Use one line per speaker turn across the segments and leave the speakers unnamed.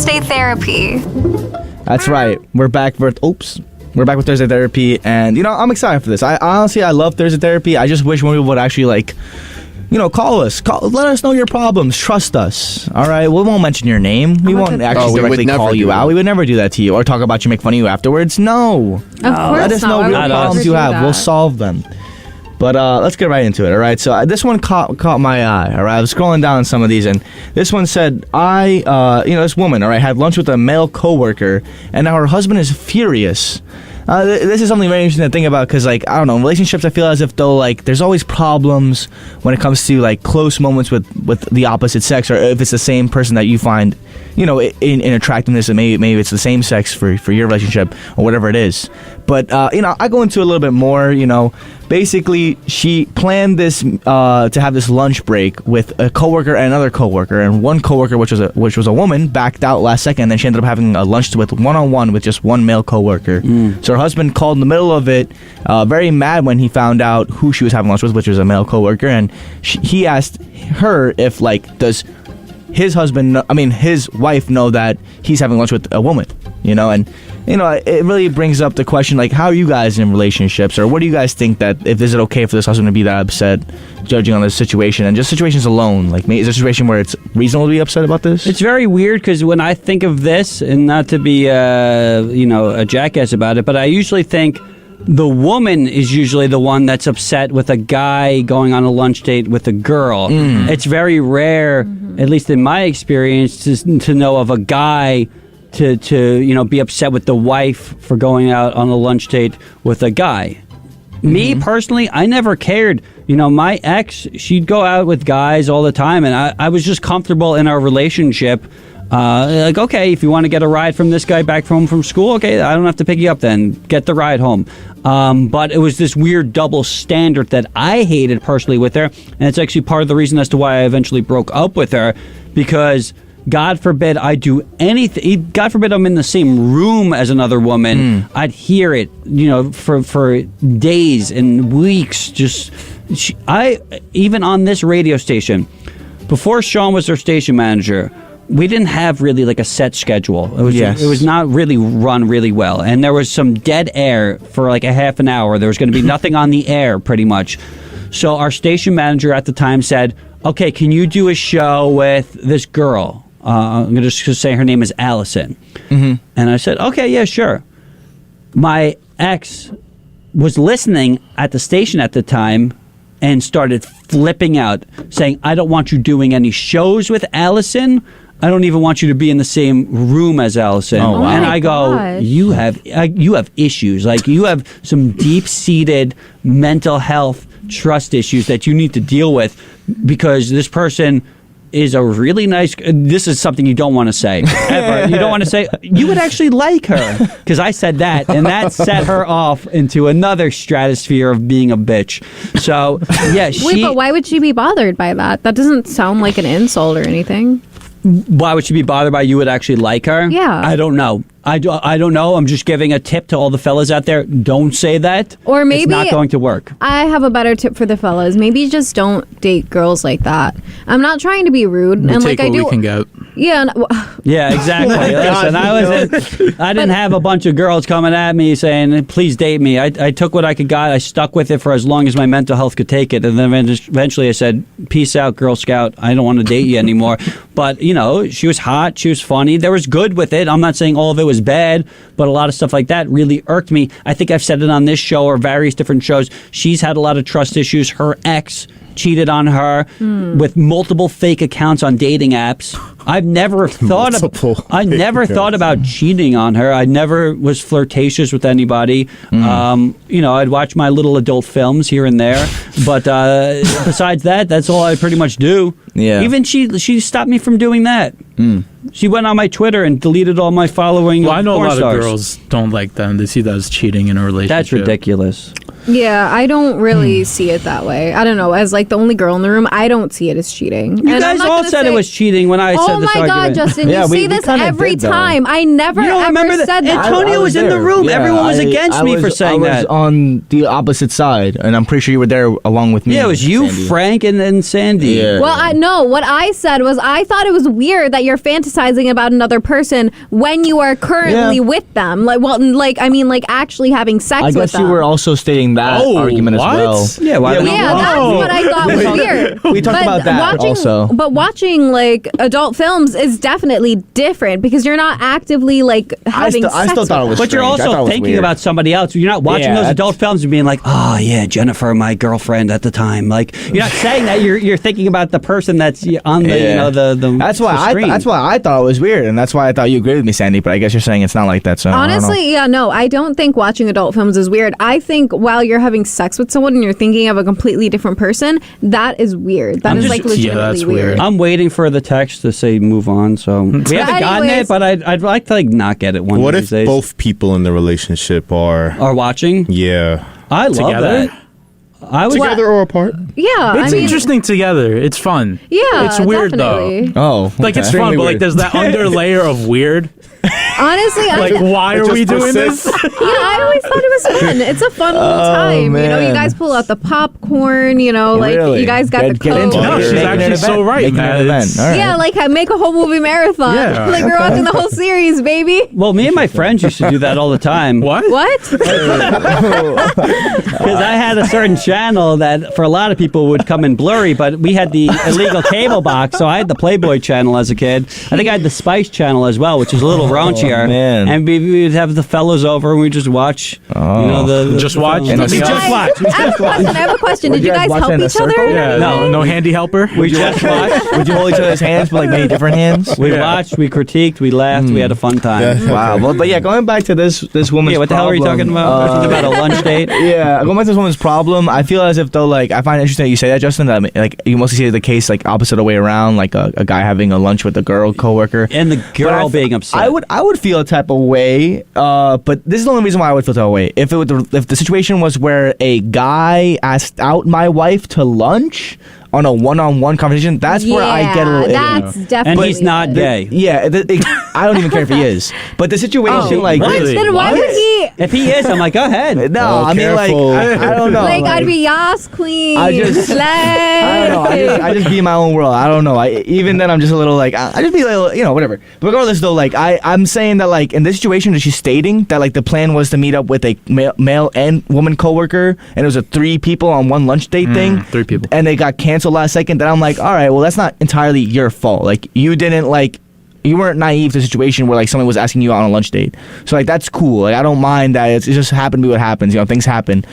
Thursday Therapy.
That's right. We're back with Thursday Therapy, and I'm excited for this. I honestly love Thursday Therapy. I just wish more people would actually call us. Let us know your problems. Trust us. All right. We won't mention your name. We won't actually directly call you out. We would never do that to you or talk about you, make fun of you afterwards. No.
Of course
Let us know real problems you have. We'll solve them. But let's get right into it, all right? So this one caught my eye, all right? I was scrolling down some of these, and this one said, this woman, all right, had lunch with a male coworker, and now her husband is furious. This is something very interesting to think about because, I don't know, in relationships, I feel as if, though, there's always problems when it comes to, close moments with the opposite sex, or if it's the same person that you find, in attractiveness, and maybe it's the same sex for your relationship, or whatever it is. But, I go into a little bit more, basically, she planned this to have this lunch break with a coworker and another coworker, and one coworker, which was a woman, backed out last second, and then she ended up having a lunch with one-on-one with just one male coworker. So her husband called in the middle of it, very mad when he found out who she was having lunch with, which was a male coworker, and he asked her if does his wife know that he's having lunch with a woman, and it really brings up the question, how are you guys in relationships, or what do you guys think that is it okay for this husband to be that upset, judging on this situation, and just situations alone? Is there a situation where it's reasonable to be upset about this?
It's very weird because when I think of this, and not to be a jackass about it, but I usually think the woman is usually the one that's upset with a guy going on a lunch date with a girl. It's very rare, at least in my experience, to know of a guy to be upset with the wife for going out on a lunch date with a guy. Me personally, I never cared. My ex, she'd go out with guys all the time, and I was just comfortable in our relationship. Okay, if you want to get a ride from this guy back home from school, okay, I don't have to pick you up then. Get the ride home. But it was this weird double standard that I hated personally with her, and it's actually part of the reason as to why I eventually broke up with her, because God forbid I do anything. God forbid I'm in the same room as another woman. I'd hear it, for days and weeks. Even on this radio station, before Sean was our station manager, we didn't have really a set schedule. It was not really run really well, and there was some dead air for a half an hour. There was going to be nothing on the air, pretty much. So our station manager at the time said, "Okay, can you do a show with this girl? I'm going to just say her name is Allison." And I said, "Okay, yeah, sure." My ex was listening at the station at the time and started flipping out, saying, "I don't want you doing any shows with Allison. I don't even want you to be in the same room as Allison."
Oh, wow.
And I go,
gosh.
you have issues. You have some deep-seated mental health trust issues that you need to deal with, because this person is a really nice... This is something you don't want to say, ever. You don't want to say... You would actually like her, because I said that, and that set her off into another stratosphere of being a bitch. So, yeah,
Wait, but why would she be bothered by that? That doesn't sound like an insult or anything.
Why would she be bothered by you would actually like her?
Yeah.
I don't know. I don't know. I'm just giving a tip to all the fellas out there. Don't say that.
Or maybe
it's not going to work.
I have a better tip for the fellas. Maybe just don't date girls like that. I'm not trying to be rude,
We take what we can get.
Yeah.
Yeah, exactly. Listen, I didn't have a bunch of girls coming at me saying, "Please date me." I took what I could get. I stuck with it for as long as my mental health could take it, and then eventually I said, "Peace out, Girl Scout. I don't want to date you anymore." But she was hot. She was funny. There was good with it. I'm not saying all of it was bad, but a lot of stuff like that really irked me. I think I've said it on this show or various different shows. She's had a lot of trust issues. Her ex cheated on her with multiple fake accounts on dating apps. I've never thought about cheating on her. I never was flirtatious with anybody. I'd watch my little adult films here and there, but besides that, that's all I pretty much do.
Yeah.
Even she stopped me from doing that. She went on my Twitter and deleted all my following.
Well, I know a lot
stars.
of girls don't like them. They see that as cheating in a relationship.
That's ridiculous.
Yeah, I don't really see it that way. I don't know. As like the only girl in the room, I don't see it as cheating.
You guys all said it was cheating when I said
Oh
this
my
argument.
God, Justin,
Yeah,
you
we
say this
kinda
every
did, though.
time. I never
You don't
ever
remember
said that.
Antonio was in the
there.
room.
Yeah,
Everyone was against me for saying
I was
that.
on the opposite side, and I'm pretty sure you were there along with me.
Yeah, it was you,
Sandy.
Frank, and Sandy.
Yeah.
Well, I know what I said was I thought it was weird that you're fantasizing about another person when you are currently
Yeah.
with them. Like actually having sex
I
with
guess
them.
you were also stating that argument
what?
as well.
Yeah, why not?
Yeah, that's what I thought was weird.
We talked about that also.
But watching like adult films is definitely different because you're not actively like having sex.
I still thought it was
But you're
strange. I thought it
also
was
thinking
weird.
about somebody else. You're not watching
Yeah,
those
that's-
adult films and being like, "Oh yeah, Jennifer, my girlfriend at the time." Like you're not saying that. You're thinking about the person that's on the the.
That's why
the screen.
that's why I thought it was weird, and that's why I thought you agreed with me, Sandy. But I guess you're saying it's not like that. So I don't know.
Honestly, yeah, no, I don't think watching adult films is weird. I think while you're having sex with someone and you're thinking of a completely different person, that is weird. That is like legitimately
that's
weird.
weird.
I'm waiting for the text to say move on. So we haven't gotten
anyways-
it, but I'd like to like not get it one
What
of
if
these days.
both people in the relationship are
watching?
yeah
I love
Together?
that. I was
together or apart?
Yeah,
It's
I mean,
interesting together. It's fun.
Yeah,
It's weird
definitely.
Oh,
though. Like it's
okay.
fun, but like
Weird.
there's that under are of weird.
Honestly,
Like why are we doing this?
Yeah, I always thought it was fun. It's a fun time. You know, you
man.
guys pull out the popcorn. You know, like
Really?
you guys got the
Get into
Coke.
it.
No, she's
Making
actually
an event.
so right,
Making
man.
an event.
It's-
All right.
Yeah, like make a whole movie marathon.
Yeah.
Like we're watching the whole series, baby.
well, me and my friends used to do that all the time.
What?
What?
Because I had a certain channel that for a lot of people would come in blurry, but we had the illegal cable box, so I had the Playboy channel as a kid. I think I had the Spice channel as well, which is a little raunchier.
man.
And we would have the fellows over and we'd just watch. You know, the
Just watch?
films.
And
We
the-
just watch. We
I have a question. I have a question. Did you guys
watch
help
it in a
each other?
circle?
Yeah, no handy helper.
We just watched.
Would you hold each other's hands, but like many different hands?
We watched. We critiqued. We laughed. We had a fun time.
Yeah.
Wow. Well, but yeah, going back to this woman's
Yeah, what the hell are you talking about? Something about a lunch date?
Yeah, going back to this woman's problem, I feel as if though, like, I find it interesting that you say that, Justin, that like you mostly see the case like opposite the way around, like a guy having a lunch with a girl coworker.
And the
But
girl being upset.
I would feel a type of way, but this is the only reason why I would feel that way. If the situation was where a guy asked out my wife to lunch on a one-on-one conversation, that's where I get a little.
That's definitely.
And he's not
it.
gay.
Yeah, I don't even care if he is. But the situation, like,
really?
Then why would he?
If he is, I'm like, go ahead.
no,
Oh,
I mean, like,
careful.
I don't know.
Like I'd be Yas queen.
I just- I don't know. I just be in my own world. I don't know. Even then, I'm just a little like I just be like, whatever. But regardless, though, like I'm saying that like in this situation, she's stating that like the plan was to meet up with a male and woman coworker, and it was a 3 people on one lunch date thing.
3 people.
And they got canceled last second. Then I'm like, all right, well, that's not entirely your fault. Like you didn't like. You weren't naive to a situation where like someone was asking you out on a lunch date. So like that's cool. Like I don't mind that. It just happened to be what happens. Things happen.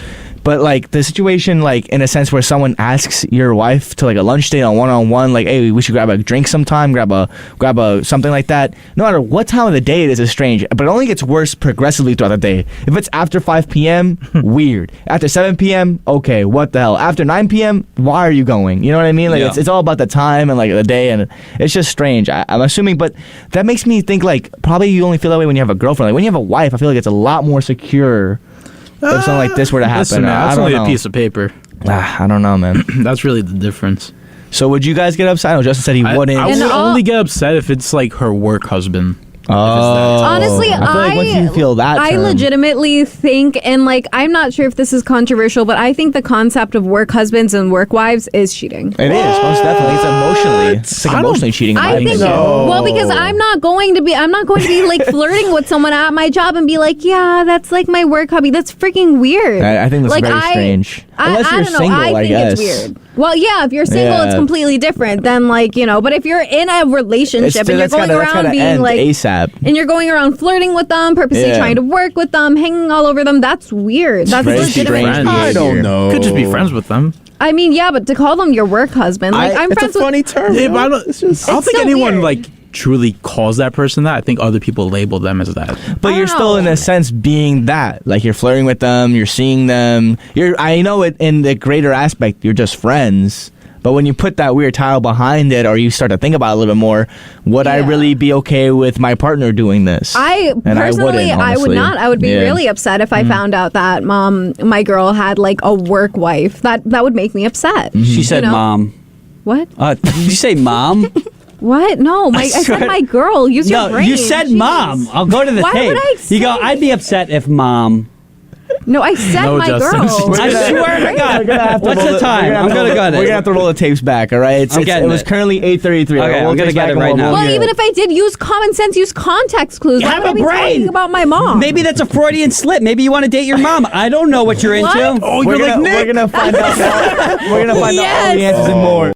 But like the situation, like in a sense where someone asks your wife to like a lunch date on one-on-one, like, hey, we should grab a drink sometime, grab a something like that. No matter what time of the day it is strange. But it only gets worse progressively throughout the day. If it's after 5 p.m., weird. After 7 p.m., okay, what the hell? After 9 p.m., why are you going? You know what I mean? Like
Yeah.
it's all about the time and like the day, and it's just strange. I'm assuming, but that makes me think like probably you only feel that way when you have a girlfriend. Like when you have a wife, I feel like it's a lot more secure. If something like this were to happen,
Listen, man,
I
that's
don't
only
know.
a piece of paper.
I don't know, man.
That's really the difference.
So would you guys get upset? I know Justin said he wouldn't.
I would
And all-
only get upset if it's like her work husband.
Honestly,
I feel like once you feel that
I
term-
legitimately think, and like, I'm not sure if this is controversial, but I think the concept of work husbands and work wives is cheating.
It is most definitely. It's emotionally. It's like emotionally cheating. in my
I think
opinion.
well because I'm not going to be like flirting with someone at my job and be like, yeah, that's like my work hobby. That's freaking weird.
I think that's
like,
very strange. Unless
I
you're
don't know.
single,
I think
guess.
it's weird. Well, yeah, if you're single, it's
Yeah.
completely different than like but if you're in a relationship and you're
that's
going
gotta- that's
around
gotta
being
end
like
ASAP.
and you're going around flirting with them, purposely
Yeah.
trying to work with them, hanging all over them, that's weird. That's
very
legitimate.
strange.
I don't know.
Could just be friends with them.
I mean, yeah, but to call them your work husband, like I'm
it's
friends
a funny
with.
term.
Yeah,
bro.
but I don't think
so
anyone
weird.
like truly calls that person that. I think other people label them as that.
But
I
you're
don't
still, in
know.
a sense, being that. Like you're flirting with them, you're seeing them. I know it in the greater aspect. You're just friends. But when you put that weird title behind it, or you start to think about it a little bit more, would I really be okay with my partner doing this?
I personally, I would not. I would be really upset if I found out that my girl had like a work wife. That would make me upset.
She said, "Mom."
What?
Did you say mom?
What? No, I said my girl. Use your brain.
You said
Jeez.
mom. I'll go to the
Why
tape.
would I
You go,
say
I'd be upset if mom.
No, I said
No,
my
Justin.
girl.
I swear to God. What's the time? I'm going to get it.
We're gonna have to roll the tapes back. All right. It was currently 8:33.
Okay, I'm gonna get it right now.
Well, even if I did use common sense, use context clues.
You
Why
have
would I
a
be
brain.
talking about my mom?
Maybe that's a Freudian slip. Maybe you want to date your mom. I don't know what you're into.
What?
we're gonna find out. We're gonna find out all the answers and more.